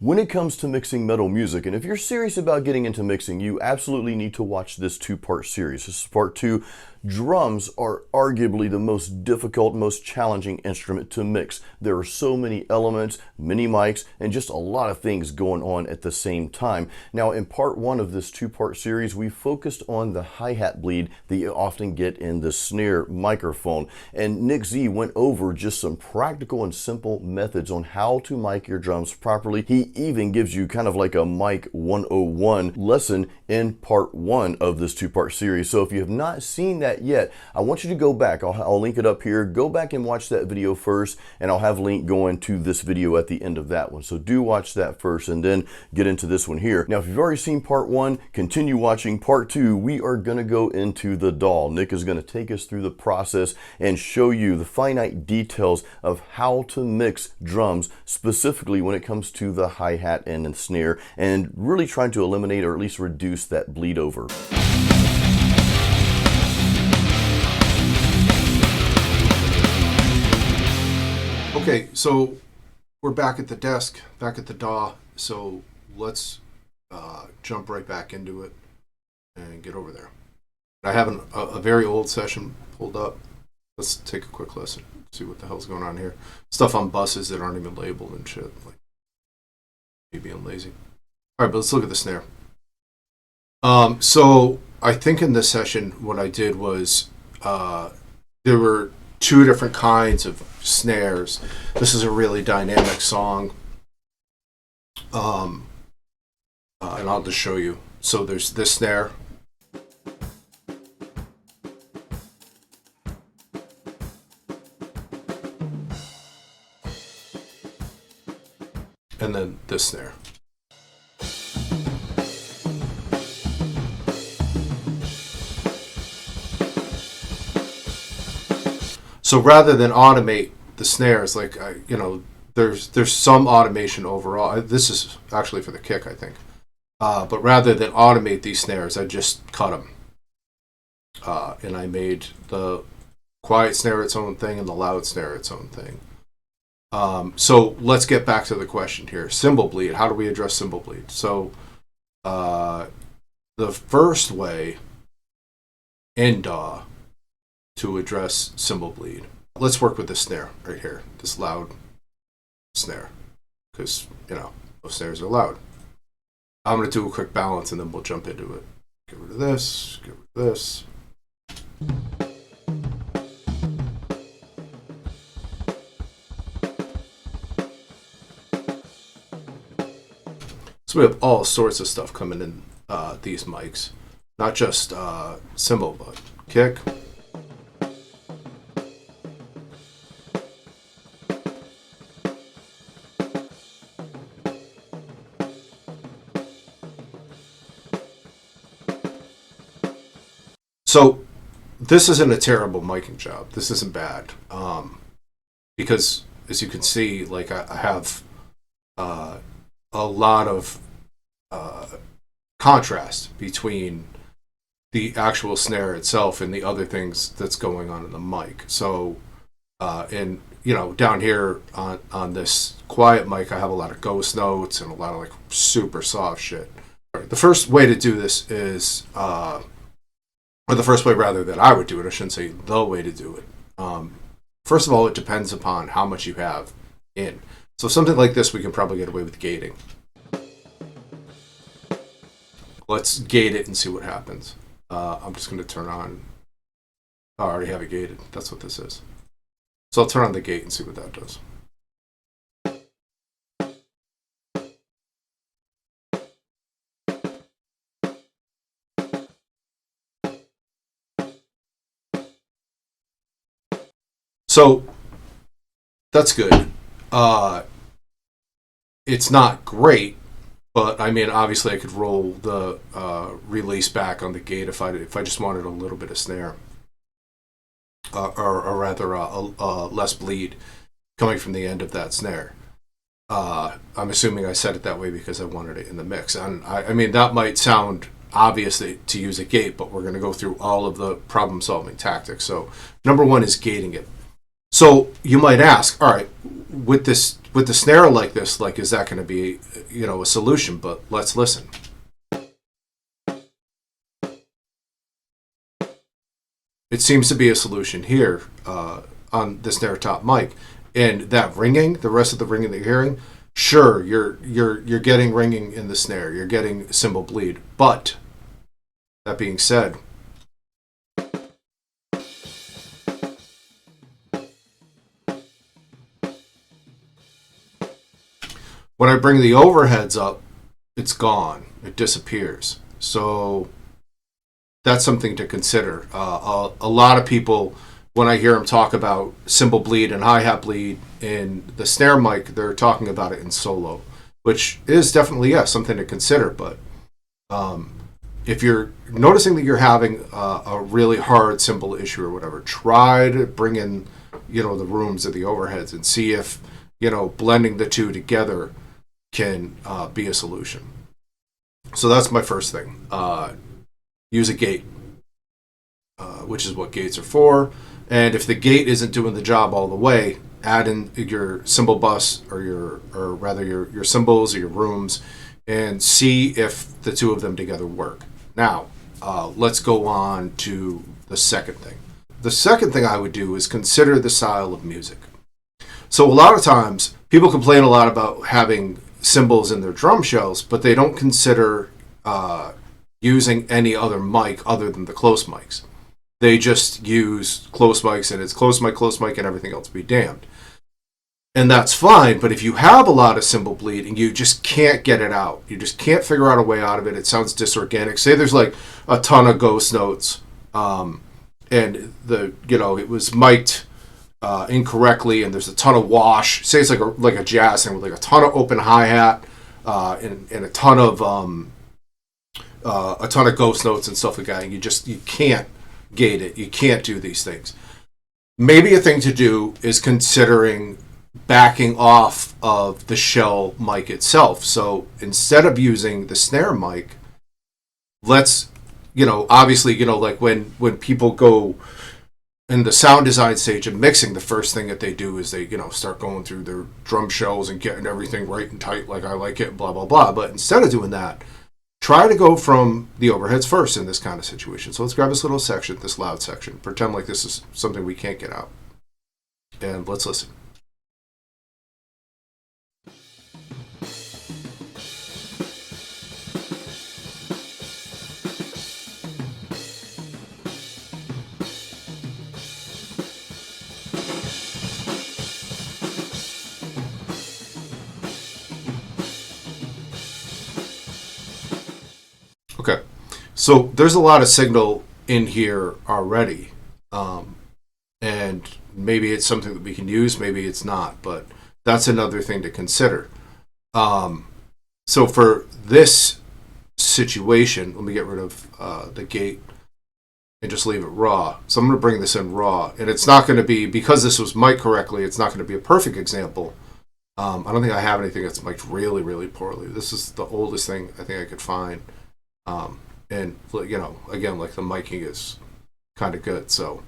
When it comes to mixing metal music, and if you're serious about getting into mixing, you absolutely need to watch this two-part series. This is part two. Drums are arguably the most difficult, most challenging instrument to mix. There are so many elements, many mics, and just a lot of things going on at the same time. Now, in part one of this two-part series, we focused on the hi-hat bleed that you often get in the snare microphone. And Nic Z went over just some practical and simple methods on how to mic your drums properly. He even gives you kind of like a mic 101 lesson in part one of this two-part series. So if you have not seen that yet, I want you to go back. I'll link it up here. Go back and watch that video first, and I'll have a link going to this video at the end of that one. So do watch that first and then get into this one here. Now, if you've already seen part one, continue watching part two. We are going to go into the DAW. Nic is going to take us through the process and show you the finite details of how to mix drums, specifically when it comes to the hi-hat and the snare, and really trying to eliminate or at least reduce that bleed over. Okay, so we're back at the desk, back at the DAW, so let's jump right back into it and get over there. I have a very old session pulled up. Let's take a quick listen, see what the hell's going on here. Stuff on buses that aren't even labeled and shit, like me being lazy. All right, but let's look at the snare. So I think in this session what I did was there were two different kinds of snares. This is a really dynamic song, and I'll just show you. So there's this snare, and then this snare. So rather than automate the snares, like there's some automation overall. This is actually for the kick, I think. But rather than automate these snares, I just cut them, and I made the quiet snare its own thing and the loud snare its own thing. So let's get back to the question here: cymbal bleed. How do we address cymbal bleed? So the first way in DAW to address cymbal bleed. Let's work with this snare right here, this loud snare, because those snares are loud. I'm going to do a quick balance and then we'll jump into it. Get rid of this, get rid of this. So we have all sorts of stuff coming in these mics, not just cymbal, but kick. So this isn't a terrible miking job. This isn't bad, because as you can see, like I have a lot of contrast between the actual snare itself and the other things that's going on in the mic. So, and down here on this quiet mic, I have a lot of ghost notes and a lot of like super soft shit. The first way to do this is, or the first way rather that I would do it, I shouldn't say the way to do it. First of all, it depends upon how much you have in. So something like this, we can probably get away with gating. Let's gate it and see what happens. I'm just going to turn on, I already have it gated. That's what this is. So I'll turn on the gate and see what that does. So that's good. It's not great, but I mean, obviously I could roll the release back on the gate if I just wanted a little bit of snare, or rather less bleed coming from the end of that snare. I'm assuming I said it that way because I wanted it in the mix. And I mean, that might sound obvious to use a gate, but we're going to go through all of the problem solving tactics. So number one is gating it. So you might ask, all right, with this with the snare like this, like, is that going to be, a solution? But let's listen. It seems to be a solution here on the snare top mic, and that ringing, the rest of the ringing that you're hearing, sure, you're getting ringing in the snare, you're getting cymbal bleed, but that being said, when I bring the overheads up, it's gone. It disappears. So that's something to consider. A lot of people, when I hear them talk about cymbal bleed and hi-hat bleed in the snare mic, they're talking about it in solo, which is definitely, something to consider. But if you're noticing that you're having a really hard cymbal issue or whatever, try to bring in, the rooms of the overheads and see if, blending the two together can be a solution. So that's my first thing. Use a gate, which is what gates are for. And if the gate isn't doing the job all the way, add in your cymbal bus or your cymbals or your rooms, and see if the two of them together work. Now, let's go on to the second thing. The second thing I would do is consider the style of music. So a lot of times, people complain a lot about having cymbals in their drum shells, but they don't consider using any other mic other than the close mics. They just use close mics, and it's close mic, and everything else be damned. And that's fine, but if you have a lot of cymbal bleed and you just can't get it out, you just can't figure out a way out of it, it sounds disorganic. Say there's like a ton of ghost notes, and it was mic'd incorrectly, and there's a ton of wash. Say it's like a jazz thing with like a ton of open hi-hat, and a ton of ghost notes and stuff like that, and you can't gate it. You can't do these things. Maybe a thing to do is considering backing off of the shell mic itself. So instead of using the snare mic, let's, obviously, like when people go in the sound design stage of mixing, the first thing that they do is they, start going through their drum shells and getting everything right and tight like I like it, blah, blah, blah. But instead of doing that, try to go from the overheads first in this kind of situation. So let's grab this little section, this loud section, pretend like this is something we can't get out, and let's listen. Okay, so there's a lot of signal in here already, and maybe it's something that we can use, maybe it's not, but that's another thing to consider. So for this situation, let me get rid of the gate and just leave it raw. So I'm going to bring this in raw, and it's not going to be, because this was mic'd correctly, it's not going to be a perfect example. I don't think I have anything that's mic'd really, really poorly. This is the oldest thing I think I could find. And again, like the miking is kind of good, so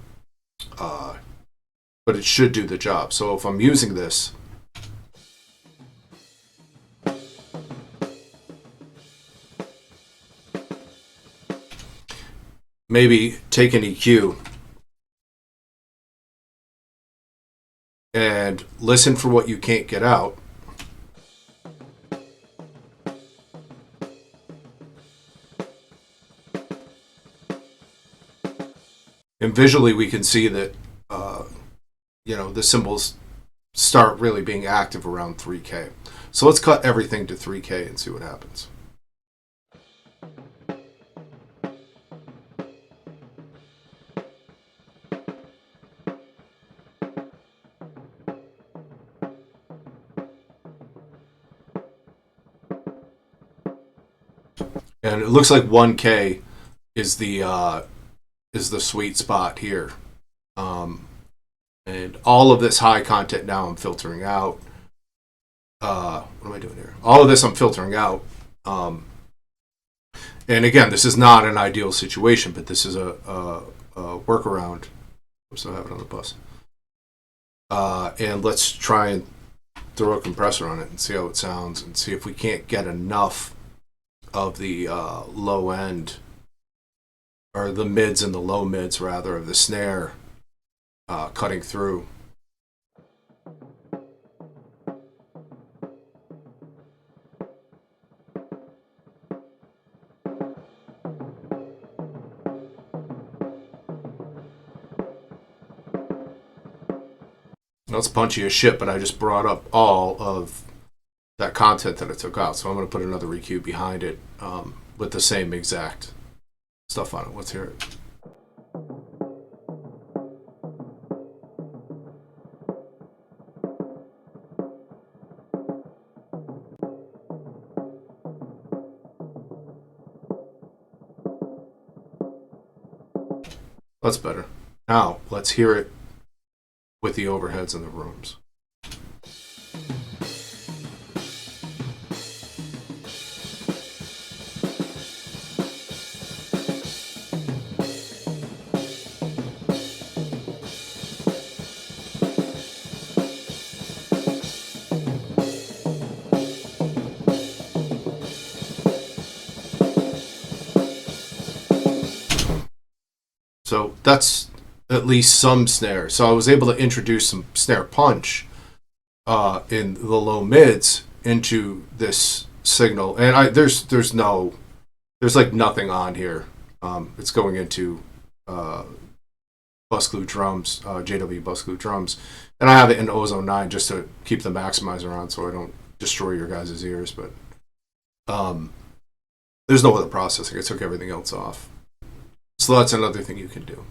but it should do the job. So if I'm using this, maybe take an EQ and listen for what you can't get out. And visually, we can see that, the cymbals start really being active around 3K. So let's cut everything to 3K and see what happens. And it looks like 1K is the sweet spot here. And all of this high content now I'm filtering out. What am I doing here? All of this I'm filtering out. And again, this is not an ideal situation, but this is a workaround. I'm still having it on the bus. And let's try and throw a compressor on it and see how it sounds, and see if we can't get enough of the low end, or the mids and the low mids rather, of the snare cutting through. That's punchy as shit, but I just brought up all of that content that I took out, so I'm going to put another EQ behind it with the same exact stuff on it. Let's hear it. That's better. Now, let's hear it with the overheads in the rooms. So that's at least some snare. So I was able to introduce some snare punch in the low mids into this signal, and there's like nothing on here. It's going into bus glue drums, JW bus glue drums, and I have it in Ozone 9 just to keep the maximizer on so I don't destroy your guys' ears. But there's no other processing. I took everything else off. So that's another thing you can do,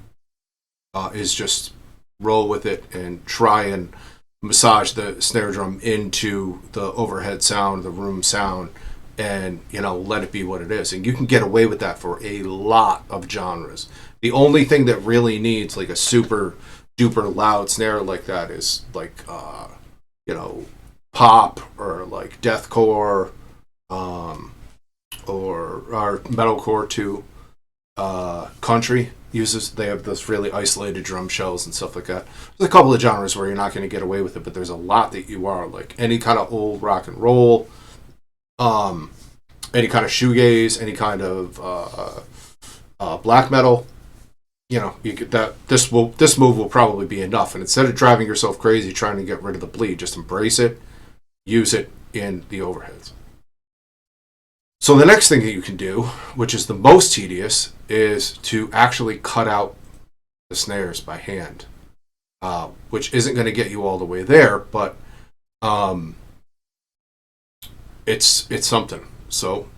is just roll with it and try and massage the snare drum into the overhead sound, the room sound, and, let it be what it is. And you can get away with that for a lot of genres. The only thing that really needs like a super duper loud snare like that is like, pop or like deathcore, or metalcore too. Country they have those really isolated drum shells and stuff like that. There's a couple of genres where you're not going to get away with it, but there's a lot that you are, like any kind of old rock and roll, any kind of shoegaze, any kind of black metal. You get that. This move will probably be enough. And instead of driving yourself crazy trying to get rid of the bleed, just embrace it, use it in the overheads. So the next thing that you can do, which is the most tedious, is to actually cut out the snares by hand, which isn't going to get you all the way there, but it's something. So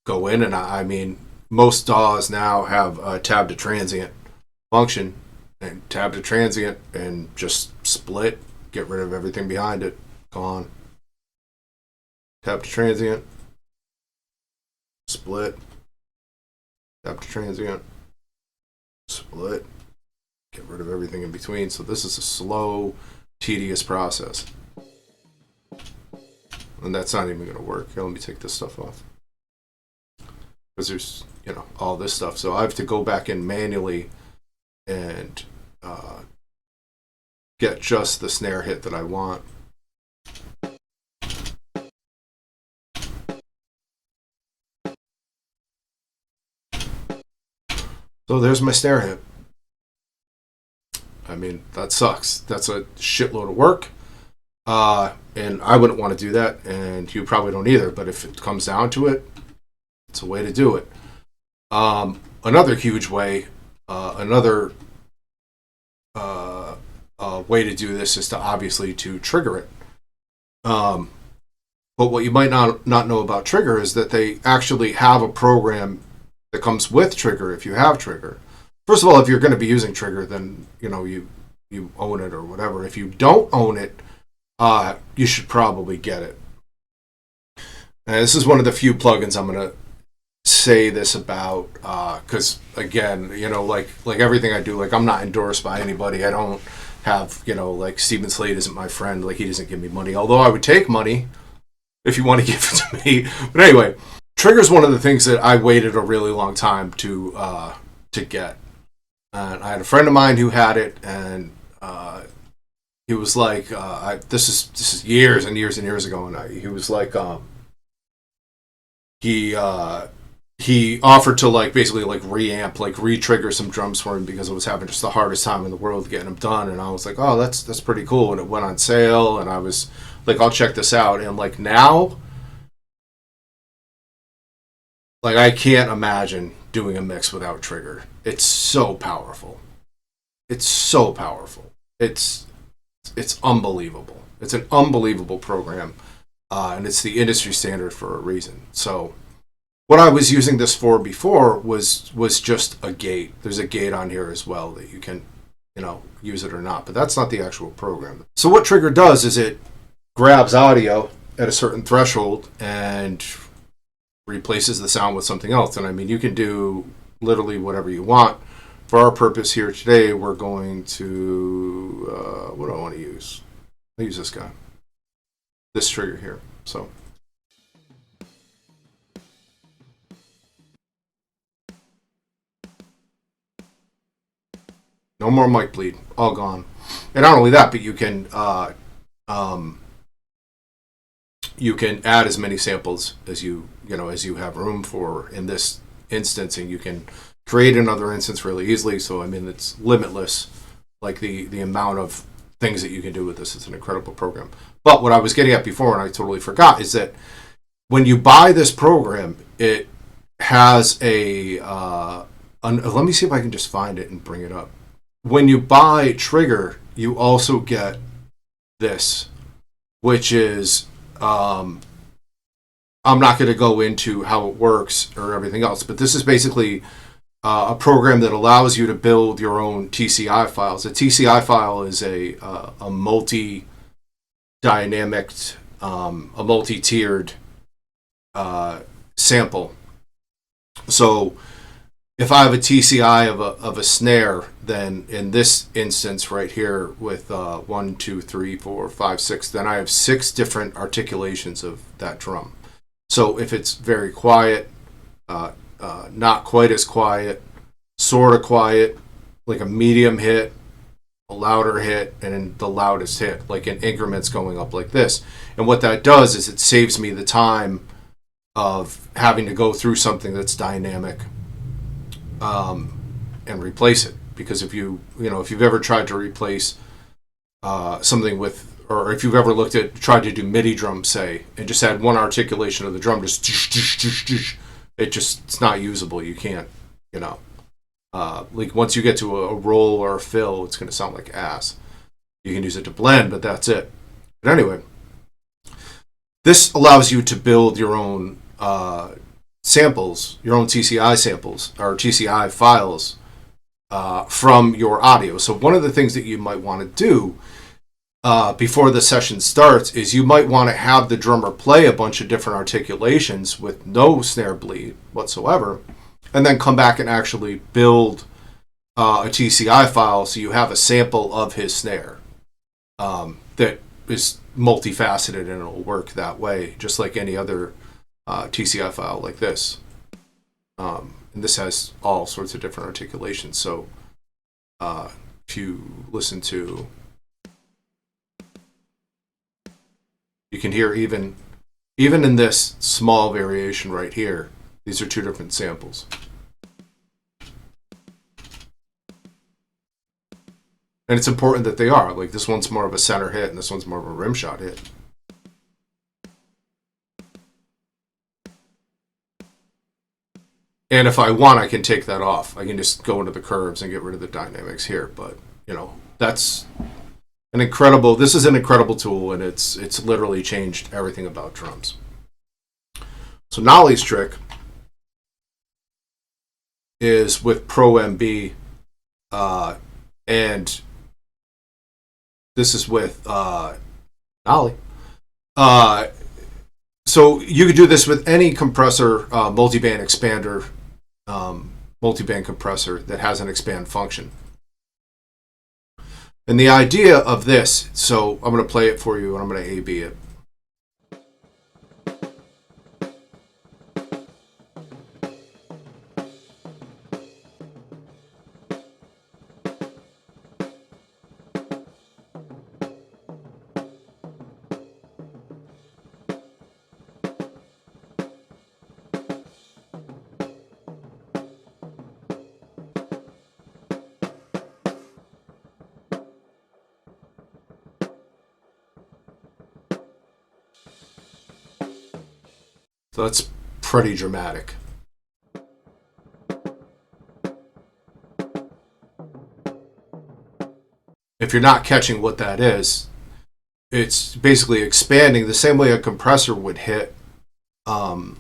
go in, and I mean, most DAWs now have a tab to transient function, and tab to transient, and just split, get rid of everything behind it, gone. Tab to transient. Split, tab to transient, split, get rid of everything in between. So this is a slow, tedious process. And that's not even going to work. Here, let me take this stuff off. Because there's, all this stuff. So I have to go back in manually and get just the snare hit that I want. So there's my snare hit. I mean, that sucks. That's a shitload of work. And I wouldn't want to do that, and you probably don't either. But if it comes down to it, it's a way to do it. Another huge way, another way to do this is to obviously to trigger it. But what you might not know about Trigger is that they actually have a program that comes with Trigger if you have Trigger. First of all, if you're going to be using Trigger, then you own it or whatever. If you don't own it, you should probably get it. And this is one of the few plugins I'm going to say this about, because again, like everything I do, like I'm not endorsed by anybody. I don't have, like Stephen Slade isn't my friend. Like he doesn't give me money, although I would take money if you want to give it to me. But anyway, Trigger's one of the things that I waited a really long time to get. And I had a friend of mine who had it, and he was like, this is years and years and years ago, and he was like, he offered to like basically like reamp, like re-trigger some drums for him because it was having just the hardest time in the world getting them done. And I was like, oh, that's pretty cool. And it went on sale, and I was like, I'll check this out. And like now, like I can't imagine doing a mix without trigger. It's so powerful. It's so powerful. It's unbelievable. It's an unbelievable program, and it's the industry standard for a reason. So what I was using this for before was just a gate. There's a gate on here as well that you can, use it or not. But that's not the actual program. So what trigger does is it grabs audio at a certain threshold and replaces the sound with something else. And I mean, you can do literally whatever you want. For our purpose here today, we're going to, what do I want to use? I'll use this guy. This trigger here. So. No more mic bleed. All gone. And not only that, but you can add as many samples as you have room for in this instance, and you can create another instance really easily. So I mean, it's limitless. Like the amount of things that you can do with this is an incredible program. But what I was getting at before, and I totally forgot, is that when you buy this program, it has let me see if I can just find it and bring it up. When you buy Trigger, you also get this, which is, I'm not going to go into how it works or everything else, but this is basically a program that allows you to build your own TCI files. A TCI file is a multi-dynamic, a multi-tiered sample. So if I have a TCI of a snare, then in this instance right here with 1, 2, 3, 4, 5, 6, then I have 6 different articulations of that drum. So if it's very quiet, not quite as quiet, sort of quiet, like a medium hit, a louder hit, and then the loudest hit, like in increments going up like this. And what that does is it saves me the time of having to go through something that's dynamic and replace it. Because if you've ever tried to replace something with, or if you've ever tried to do MIDI drums, say, and just had one articulation of the drum, it's not usable. You can't, like once you get to a roll or a fill, it's going to sound like ass. You can use it to blend, but that's it. But anyway, this allows you to build your own samples, your own TCI samples or TCI files from your audio. So one of the things that you might want to do before the session starts is you might want to have the drummer play a bunch of different articulations with no snare bleed whatsoever, and then come back and actually build a TCI file so you have a sample of his snare that is multifaceted, and it'll work that way, just like any other TCI file like this. And this has all sorts of different articulations. So if you listen to, you can hear even in this small variation right here, these are 2 different samples. And it's important that they are. Like this one's more of a center hit and this one's more of a rim shot hit. And if I want, I can take that off. I can just go into the curves and get rid of the dynamics here. But, that's this is an incredible tool, and it's literally changed everything about drums. So NOLLY's trick is with Pro MB, and this is with NOLLY. So you could do this with any compressor, multiband expander, multiband compressor that has an expand function. And the idea of this, so I'm going to play it for you and I'm going to A-B it. So that's pretty dramatic. If you're not catching what that is, it's basically expanding the same way a compressor would hit, cross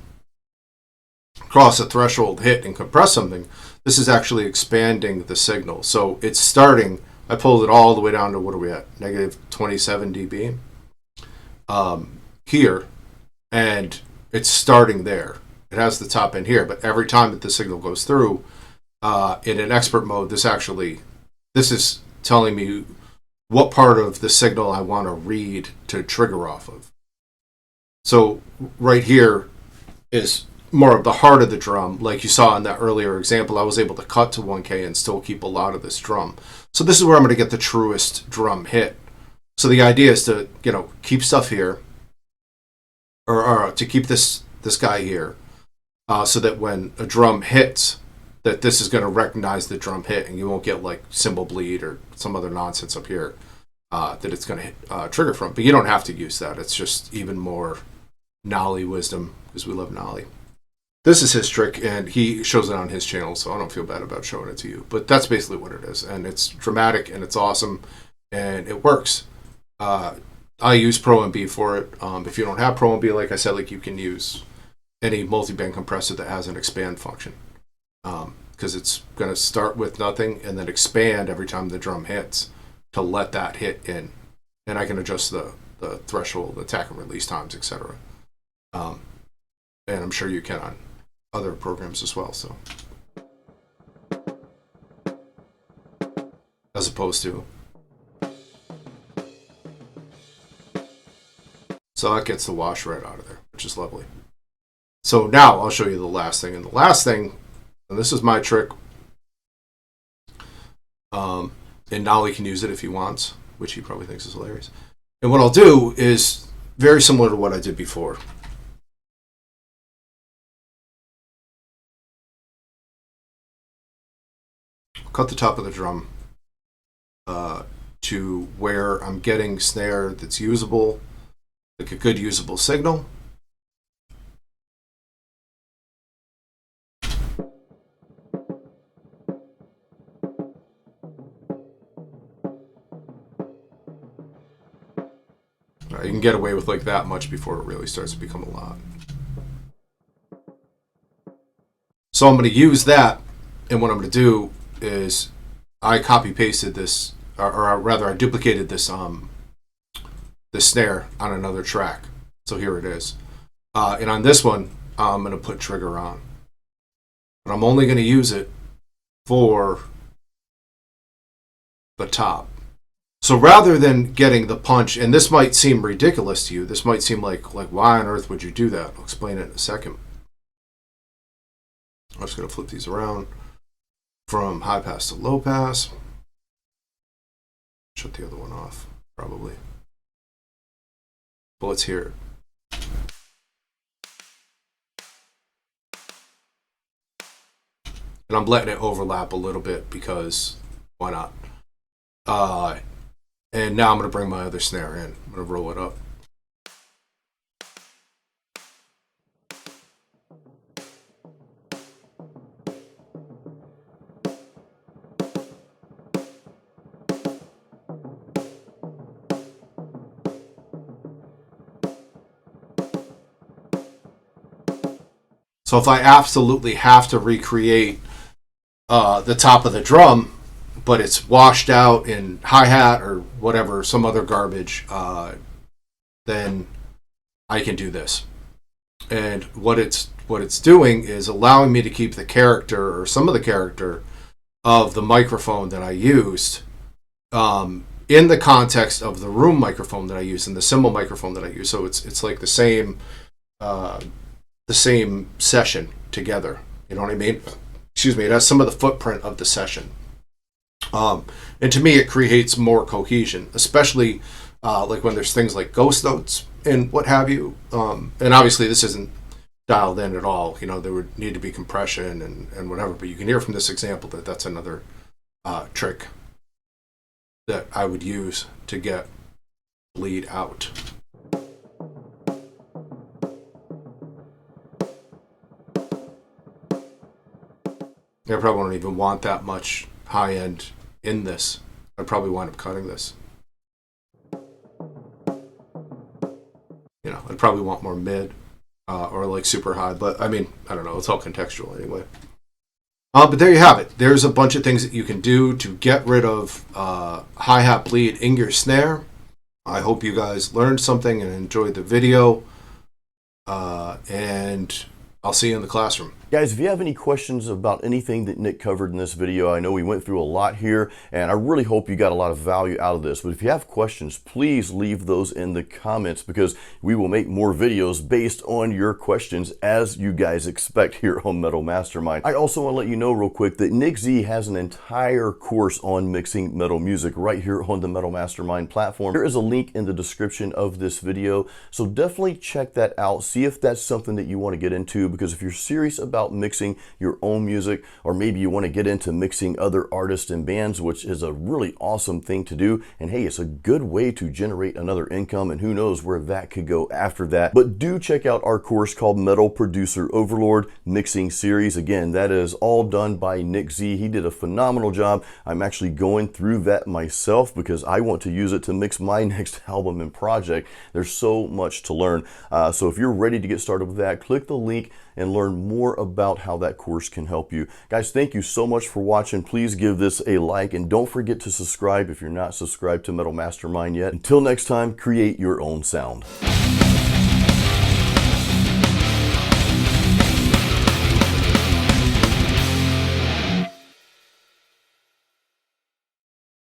a threshold, hit, and compress something. This is actually expanding the signal. So it's starting, I pulled it all the way down to, what are we at? Negative 27 dB here, and it's starting there. It has the top end here, but every time that the signal goes through, in an expert mode, this is telling me what part of the signal I want to read to trigger off of. So right here is more of the heart of the drum. Like you saw in that earlier example, I was able to cut to 1K and still keep a lot of this drum. So this is where I'm going to get the truest drum hit. So the idea is to, keep stuff here, or to keep this guy here, so that when a drum hits, that this is going to recognize the drum hit, and you won't get like cymbal bleed or some other nonsense up here that it's going to trigger from. But you don't have to use that. It's just even more NOLLY wisdom, because we love NOLLY. This is his trick, and he shows it on his channel, so I don't feel bad about showing it to you. But that's basically what it is, and it's dramatic, and it's awesome, and it works. I use Pro MB for it. If you don't have Pro MB, like I said, you can use any multi-band compressor that has an expand function, because it's going to start with nothing and then expand every time the drum hits to let that hit in. And I can adjust the threshold, attack and release times, etc. And I'm sure you can on other programs as well. So, as opposed to, so that gets the wash right out of there, which is lovely. So now I'll show you the last thing, and the last thing, and this is my trick. And NOLLY can use it if he wants, which he probably thinks is hilarious. And what I'll do is very similar to what I did before. Cut the top of the drum to where I'm getting snare that's usable, like a good usable signal. You can get away with like that much before it really starts to become a lot. So I'm going to use that, and what I'm going to do is I copy pasted this, or rather I duplicated this this snare on another track. So here it is, and on this one I'm going to put trigger on, but I'm only going to use it for the top. So rather than getting the punch, and this might seem ridiculous to you, this might seem like why on earth would you do that? I'll explain it in a second. I'm just going to flip these around from high pass to low pass. Shut the other one off, probably. But let's hear it. And I'm letting it overlap a little bit because why not? And now I'm going to bring my other snare in. I'm going to roll it up. So if I absolutely have to recreate the top of the drum, but it's washed out in hi-hat or whatever, some other garbage, then I can do this. And what it's doing is allowing me to keep the character, or some of the character, of the microphone that I used in the context of the room microphone that I use and the cymbal microphone that I use. So it's like the same session together. You know what I mean? Excuse me. It has some of the footprint of the session. And to me, it creates more cohesion, especially like when there's things like ghost notes and what have you. And obviously, this isn't dialed in at all. You know, there would need to be compression and whatever. But you can hear from this example that that's another trick that I would use to get bleed out. I probably don't even want that much high end in this. I'd probably wind up cutting this. You know, I'd probably want more mid or like super high, but I mean, I don't know. It's all contextual anyway. But there you have it. There's a bunch of things that you can do to get rid of hi-hat bleed in your snare. I hope you guys learned something and enjoyed the video. And I'll see you in the classroom. Guys, if you have any questions about anything that Nic covered in this video, I know we went through a lot here, and I really hope you got a lot of value out of this. But if you have questions, please leave those in the comments, because we will make more videos based on your questions, as you guys expect here on Metal Mastermind. I also want to let you know real quick that Nic Z has an entire course on mixing metal music right here on the Metal Mastermind platform. There is a link in the description of this video, so definitely check that out. See if that's something that you want to get into, because if you're serious about mixing your own music, or maybe you want to get into mixing other artists and bands, which is a really awesome thing to do, and hey, it's a good way to generate another income, and who knows where that could go after that. But do check out our course called Metal Producer Overlord Mixing Series. Again, that is all done by Nic Z. He did a phenomenal job. I'm actually going through that myself because I want to use it to mix my next album and project. There's so much to learn. So if you're ready to get started with that, click the link and learn more about how that course can help you. Guys, thank you so much for watching. Please give this a like, and don't forget to subscribe if you're not subscribed to Metal Mastermind yet. Until next time, create your own sound.